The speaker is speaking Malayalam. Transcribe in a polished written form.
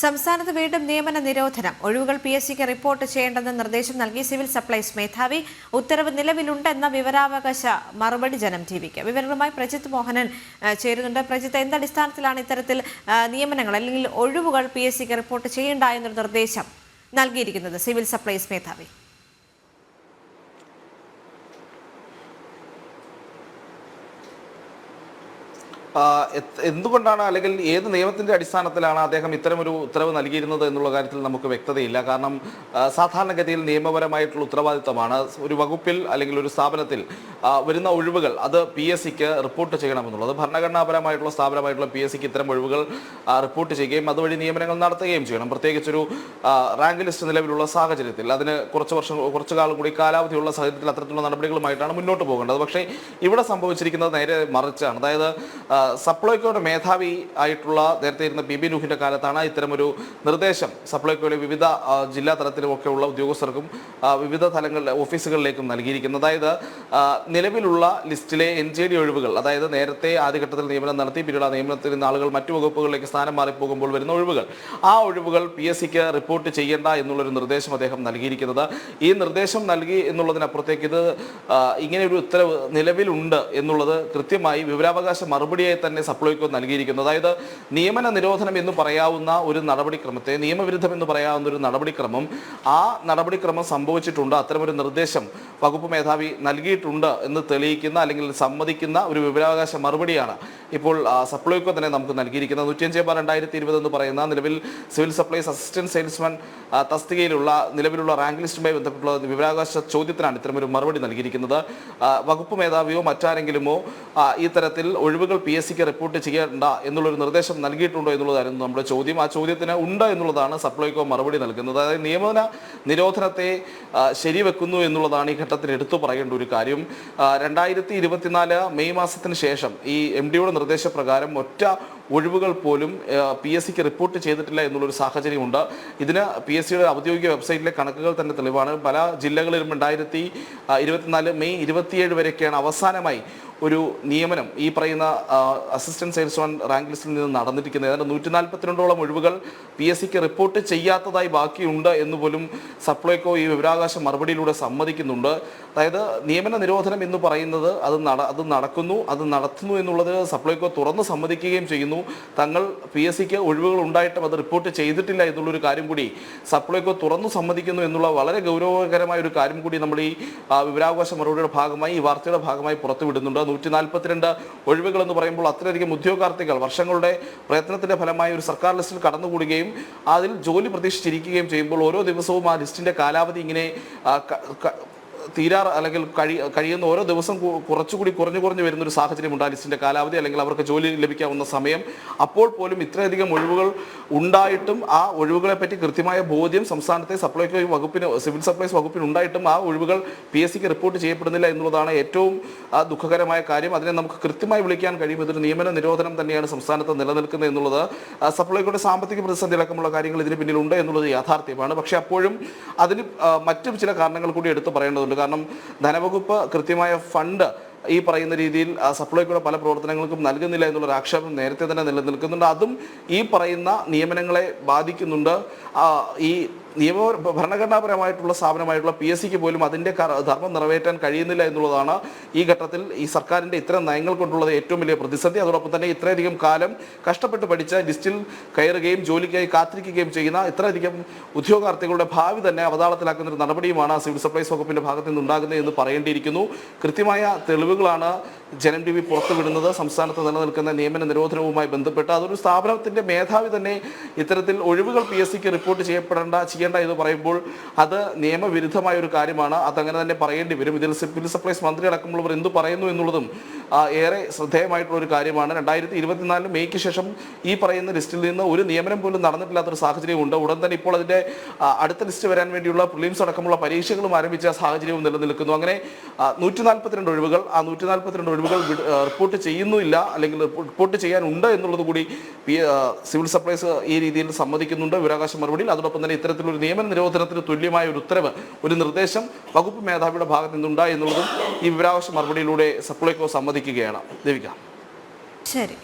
സംസ്ഥാനത്ത് വീണ്ടും നിയമന നിരോധനം. ഒഴിവുകൾ PSCക്ക് റിപ്പോർട്ട് ചെയ്യേണ്ടെന്ന് നിർദ്ദേശം നൽകി സിവിൽ സപ്ലൈസ് മേധാവി. ഉത്തരവ് നിലവിലുണ്ടെന്ന വിവരാവകാശ മറുപടി ജനം ടിവിക്ക്. വിവരങ്ങളുമായി പ്രജിത്ത് മോഹനൻ ചേരുന്നുണ്ട്. പ്രജിത്ത്, എന്തടിസ്ഥാനത്തിലാണ് ഇത്തരത്തിൽ നിയമനങ്ങൾ അല്ലെങ്കിൽ ഒഴിവുകൾ PSCക്ക് റിപ്പോർട്ട് ചെയ്യേണ്ട എന്നൊരു നിർദ്ദേശം നൽകിയിരിക്കുന്നത് സിവിൽ സപ്ലൈസ് മേധാവി? എന്തുകൊണ്ടാണ് അല്ലെങ്കിൽ ഏത് നിയമത്തിന്റെ അടിസ്ഥാനത്തിലാണ് അദ്ദേഹം ഇത്തരമൊരു ഉത്തരവ് നൽകിയിരുന്നത് എന്നുള്ള കാര്യത്തിൽ നമുക്ക് വ്യക്തതയില്ല. കാരണം സാധാരണഗതിയിൽ നിയമപരമായിട്ടുള്ള ഉത്തരവാദിത്തമാണ് ഒരു വകുപ്പിൽ അല്ലെങ്കിൽ ഒരു സ്ഥാപനത്തിൽ വരുന്ന ഒഴിവുകൾ അത് PSCക്ക് റിപ്പോർട്ട് ചെയ്യണമെന്നുള്ളത്. ഭരണഘടനാപരമായിട്ടുള്ള സ്ഥാപനമായിട്ടുള്ള PSCക്ക് ഇത്തരം ഒഴിവുകൾ റിപ്പോർട്ട് ചെയ്യുകയും അതുവഴി നിയമനങ്ങൾ നടത്തുകയും ചെയ്യണം. പ്രത്യേകിച്ചൊരു റാങ്ക് ലിസ്റ്റ് നിലവിലുള്ള സാഹചര്യത്തിൽ അതിന് കുറച്ചു കാലം കൂടി കാലാവധിയുള്ള സാഹചര്യത്തിൽ അത്തരത്തിലുള്ള നടപടികളുമായിട്ടാണ് മുന്നോട്ട് പോകേണ്ടത്. പക്ഷേ ഇവിടെ സംഭവിച്ചിരിക്കുന്നത് നേരെ മറിച്ചാണ്. അതായത് സപ്ലൈകോയുടെ മേധാവി ആയിട്ടുള്ള നേരത്തെ ഇരുന്ന PB നൂഹിന്റെ കാലത്താണ് ഇത്തരമൊരു നിർദ്ദേശം സപ്ലൈകോയിലെ വിവിധ ജില്ലാ തലത്തിലുമൊക്കെ ഉള്ള ഉദ്യോഗസ്ഥർക്കും വിവിധ തലങ്ങളിലെ ഓഫീസുകളിലേക്കും നൽകിയിരിക്കുന്നത്. അതായത് നിലവിലുള്ള ലിസ്റ്റിലെ NJD ഒഴിവുകൾ, അതായത് നേരത്തെ ആദ്യഘട്ടത്തിൽ നിയമനം നടത്തി പിന്നീട് നിയമനത്തിൽ നിന്ന് ആളുകൾ മറ്റു വകുപ്പുകളിലേക്ക് സ്ഥാനം മാറിപ്പോകുമ്പോൾ വരുന്ന ഒഴിവുകൾ, ആ ഒഴിവുകൾ PSCക്ക് റിപ്പോർട്ട് ചെയ്യേണ്ട എന്നുള്ളൊരു നിർദ്ദേശം അദ്ദേഹം നൽകിയിരിക്കുന്നത്. ഈ നിർദ്ദേശം നൽകി എന്നുള്ളതിനപ്പുറത്തേക്ക് ഇത് ഇങ്ങനെ ഒരു ഉത്തരവ് നിലവിലുണ്ട് എന്നുള്ളത് കൃത്യമായി വിവരാവകാശ മറുപടിയായി തന്നെ സപ്ലൈകോ നൽകിയിരിക്കുന്നു. അതായത് നിയമന നിരോധനം എന്ന് പറയാവുന്ന ഒരു നടപടിക്രമത്തെ, നിയമവിരുദ്ധം എന്ന് പറയാവുന്ന ഒരു നടപടിക്രമം, ആ നടപടിക്രമം സംഭവിച്ചിട്ടുണ്ട്, അത്തരമൊരു നിർദ്ദേശം വകുപ്പ് മേധാവി നൽകിയിട്ടുണ്ട് എന്ന് തെളിയിക്കുന്ന അല്ലെങ്കിൽ സമ്മതിക്കുന്ന ഒരു വിവരാവകാശ മറുപടിയാണ് ഇപ്പോൾ സപ്ലൈകോ തന്നെ നമുക്ക് നൽകിയിരിക്കുന്നത്. 105/2020 എന്ന് പറയുന്ന നിലവിൽ സിവിൽ സപ്ലൈസ് അസിസ്റ്റന്റ് സെയിൽസ്മാൻ തസ്തികയിലുള്ള നിലവിലുള്ള റാങ്ക് ലിസ്റ്റുമായി ബന്ധപ്പെട്ടുള്ള വിവരാവകാശ ചോദ്യത്തിനാണ് ഇത്തരമൊരു മറുപടി നൽകിയിരിക്കുന്നത്. വകുപ്പ് മേധാവിയോ മറ്റാരെങ്കിലുമോ ഈ തരത്തിൽ ഒഴിവുകൾ PSCക്ക് റിപ്പോർട്ട് ചെയ്യേണ്ട എന്നുള്ളൊരു നിർദ്ദേശം നൽകിയിട്ടുണ്ടോ എന്നുള്ളതായിരുന്നു നമ്മുടെ ചോദ്യം. ആ ചോദ്യത്തിന് ഉണ്ട് എന്നുള്ളതാണ് സപ്ലൈകോ മറുപടി നൽകുന്നത്. അതായത് നിയമന നിരോധനത്തെ ശരിവെക്കുന്നു എന്നുള്ളതാണ് ഈ ഘട്ടത്തിൽ എടുത്തു പറയേണ്ട ഒരു കാര്യം. 2024 മെയ് മാസത്തിന് ശേഷം ഈ MDയുടെ നിർദ്ദേശപ്രകാരം ഒറ്റ ഒഴിവുകൾ പോലും PSCക്ക് റിപ്പോർട്ട് ചെയ്തിട്ടില്ല എന്നുള്ളൊരു സാഹചര്യമുണ്ട്. ഇതിന് PSCയുടെ ഔദ്യോഗിക വെബ്സൈറ്റിലെ കണക്കുകൾ തന്നെ തെളിവാണ്. പല ജില്ലകളിലും 2024 മെയ് 27 വരെയൊക്കെയാണ് അവസാനമായി ഒരു നിയമനം ഈ പറയുന്ന അസിസ്റ്റന്റ് സെയിൽസ്മാൻ റാങ്ക് ലിസ്റ്റിൽ നിന്ന് നടന്നിരിക്കുന്നത്. ഏതാണ്ട് 142ഓളം ഒഴിവുകൾ PSCക്ക് റിപ്പോർട്ട് ചെയ്യാത്തതായി ബാക്കിയുണ്ട് എന്ന് പോലും സപ്ലൈകോ ഈ വിവരാവകാശ മറുപടിയിലൂടെ സമ്മതിക്കുന്നുണ്ട്. അതായത് നിയമന നിരോധനം എന്ന് പറയുന്നത് അത് നടക്കുന്നു, അത് നടത്തുന്നു എന്നുള്ളത് സപ്ലൈകോ തുറന്ന് സമ്മതിക്കുകയും ചെയ്യുന്നു. തങ്ങൾ PSCക്ക് ഒഴിവുകൾ ഉണ്ടായിട്ടും അത് റിപ്പോർട്ട് ചെയ്തിട്ടില്ല എന്നുള്ളൊരു കാര്യം കൂടി സപ്ലൈകോ തുറന്നു സമ്മതിക്കുന്നു എന്നുള്ള വളരെ ഗൗരവകരമായ ഒരു കാര്യം കൂടി നമ്മൾ ഈ വിവരാവകാശ മറുപടിയുടെ ഭാഗമായി, ഈ വാർത്തയുടെ ഭാഗമായി പുറത്തുവിടുന്നുണ്ട്. 142 ഒഴിവുകൾ എന്ന് പറയുമ്പോൾ അത്രയധികം ഉദ്യോഗാർത്ഥികൾ വർഷങ്ങളുടെ പ്രയത്നത്തിന്റെ ഫലമായി ഒരു സർക്കാർ ലിസ്റ്റിൽ കടന്നുകൂടുകയും അതിൽ ജോലി പ്രതീക്ഷിച്ചിരിക്കുകയും ചെയ്യുമ്പോൾ ഓരോ ദിവസവും ആ ലിസ്റ്റിന്റെ കാലാവധി ഇങ്ങനെ അല്ലെങ്കിൽ കഴിയുന്ന ഓരോ ദിവസം കുറച്ചുകൂടി കുറഞ്ഞു വരുന്നൊരു സാഹചര്യം ഉണ്ട്. ആ ലിസ്റ്റിന്റെ കാലാവധി അല്ലെങ്കിൽ അവർക്ക് ജോലി ലഭിക്കാവുന്ന സമയം. അപ്പോൾ പോലും ഇത്രയധികം ഒഴിവുകൾ ഉണ്ടായിട്ടും ആ ഒഴിവുകളെ പറ്റി കൃത്യമായ ബോധ്യം സംസ്ഥാനത്തെ സപ്ലൈകോ വകുപ്പിന്, സിവിൽ സപ്ലൈസ് വകുപ്പിന് ഉണ്ടായിട്ടും ആ ഒഴിവുകൾ PSCക്ക് റിപ്പോർട്ട് ചെയ്യപ്പെടുന്നില്ല എന്നുള്ളതാണ് ഏറ്റവും ദുഃഖകരമായ കാര്യം. അതിനെ നമുക്ക് കൃത്യമായി വിളിക്കാൻ കഴിയും. ഇതൊരു നിയമന നിരോധനം തന്നെയാണ് സംസ്ഥാനത്ത് നിലനിൽക്കുന്നത് എന്നുള്ളത്. സപ്ലൈകോയുടെ സാമ്പത്തിക പ്രതിസന്ധി അടക്കമുള്ള കാര്യങ്ങൾ ഇതിന് പിന്നിലുണ്ട് എന്നുള്ളത് യാഥാർത്ഥ്യമാണ്. പക്ഷേ അപ്പോഴും അതിന് മറ്റു ചില കാരണങ്ങൾ കൂടി എടുത്തു പറയേണ്ടതുണ്ട്. കാരണം ധനവകുപ്പ് കൃത്യമായ ഫണ്ട് ഈ പറയുന്ന രീതിയിൽ സപ്ലൈകോയുടെ പല പ്രവർത്തനങ്ങൾക്കും നൽകുന്നില്ല എന്നുള്ളൊരു ആക്ഷേപം നേരത്തെ തന്നെ നിലനിൽക്കുന്നുണ്ട്. അതും ഈ പറയുന്ന നിയമനങ്ങളെ ബാധിക്കുന്നുണ്ട്. ഈ ഭരണഘടനാപരമായിട്ടുള്ള സ്ഥാപനമായിട്ടുള്ള PSCക്ക് പോലും അതിൻ്റെ ധർമ്മം നിറവേറ്റാൻ കഴിയുന്നില്ല എന്നുള്ളതാണ് ഈ ഘട്ടത്തിൽ ഈ സർക്കാരിൻ്റെ ഇത്തരം നയങ്ങൾ കൊണ്ടുള്ളത് ഏറ്റവും വലിയ പ്രതിസന്ധി. അതോടൊപ്പം തന്നെ ഇത്രയധികം കാലം കഷ്ടപ്പെട്ട് പഠിച്ച ലിസ്റ്റിൽ കയറുകയും ജോലിക്കായി കാത്തിരിക്കുകയും ചെയ്യുന്ന ഇത്രയധികം ഉദ്യോഗാർത്ഥികളുടെ ഭാവി തന്നെ അവതാളത്തിലാക്കുന്ന ഒരു നടപടിയുമാണ് സിവിൽ സപ്ലൈസ് വകുപ്പിൻ്റെ ഭാഗത്തു നിന്നുണ്ടാകുന്നത് എന്ന് പറയേണ്ടിയിരിക്കുന്നു. കൃത്യമായ തെളിവുകളാണ് ജനം TV പുറത്തുവിടുന്നത്. സംസ്ഥാനത്ത് നിലനിൽക്കുന്ന നിയമന നിരോധനവുമായി ബന്ധപ്പെട്ട് അതൊരു സ്ഥാപനത്തിൻ്റെ മേധാവി തന്നെ ഇത്തരത്തിൽ ഒഴിവുകൾ PSCക്ക് റിപ്പോർട്ട് ചെയ്യണ്ട എന്ന് പറയുമ്പോൾ അത് നിയമവിരുദ്ധമായ ഒരു കാര്യമാണ്. അതങ്ങനെ തന്നെ പറയേണ്ടി വരും. ഇതിൽ സിവിൽ സപ്ലൈസ് മന്ത്രി അടക്കമുള്ളവർ എന്ത് പറയുന്നു എന്നുള്ളതും ഏറെ ശ്രദ്ധേയമായിട്ടുള്ള ഒരു കാര്യമാണ്. 2024 മെയ്ക്ക് ശേഷം ഈ പറയുന്ന ലിസ്റ്റിൽ നിന്ന് ഒരു നിയമനം പോലും നടന്നിട്ടില്ലാത്തൊരു സാഹചര്യമുണ്ട്. ഉടൻ തന്നെ ഇപ്പോൾ അതിൻ്റെ അടുത്ത ലിസ്റ്റ് വരാൻ വേണ്ടിയുള്ള പ്രിലിംസ് അടക്കമുള്ള പരീക്ഷകളും ആരംഭിച്ച സാഹചര്യവും നിലനിൽക്കുന്നു. അങ്ങനെ 142 ഒഴിവുകൾ, ആ 142 ഒഴിവുകൾ റിപ്പോർട്ട് ചെയ്യുന്നില്ല അല്ലെങ്കിൽ റിപ്പോർട്ട് ചെയ്യാനുണ്ട് എന്നുള്ളത് കൂടി സിവിൽ സപ്ലൈസ് ഈ രീതിയിൽ സമ്മതിക്കുന്നുണ്ട് വിവരാവകാശ മറുപടിയിൽ. അതോടൊപ്പം തന്നെ ഇത്തരത്തിലൊരു നിയമന നിരോധനത്തിന് തുല്യമായ ഒരു ഉത്തരവ്, ഒരു നിർദ്ദേശം വകുപ്പ് മേധാവിയുടെ ഭാഗത്ത് നിന്നുണ്ടായി എന്നുള്ളതും ഈ വിവരാവകാശ മറുപടിയിലൂടെ സപ്ലൈകോ സമ്മതിക്കുകയാണ്. ദേവിക. ശരി.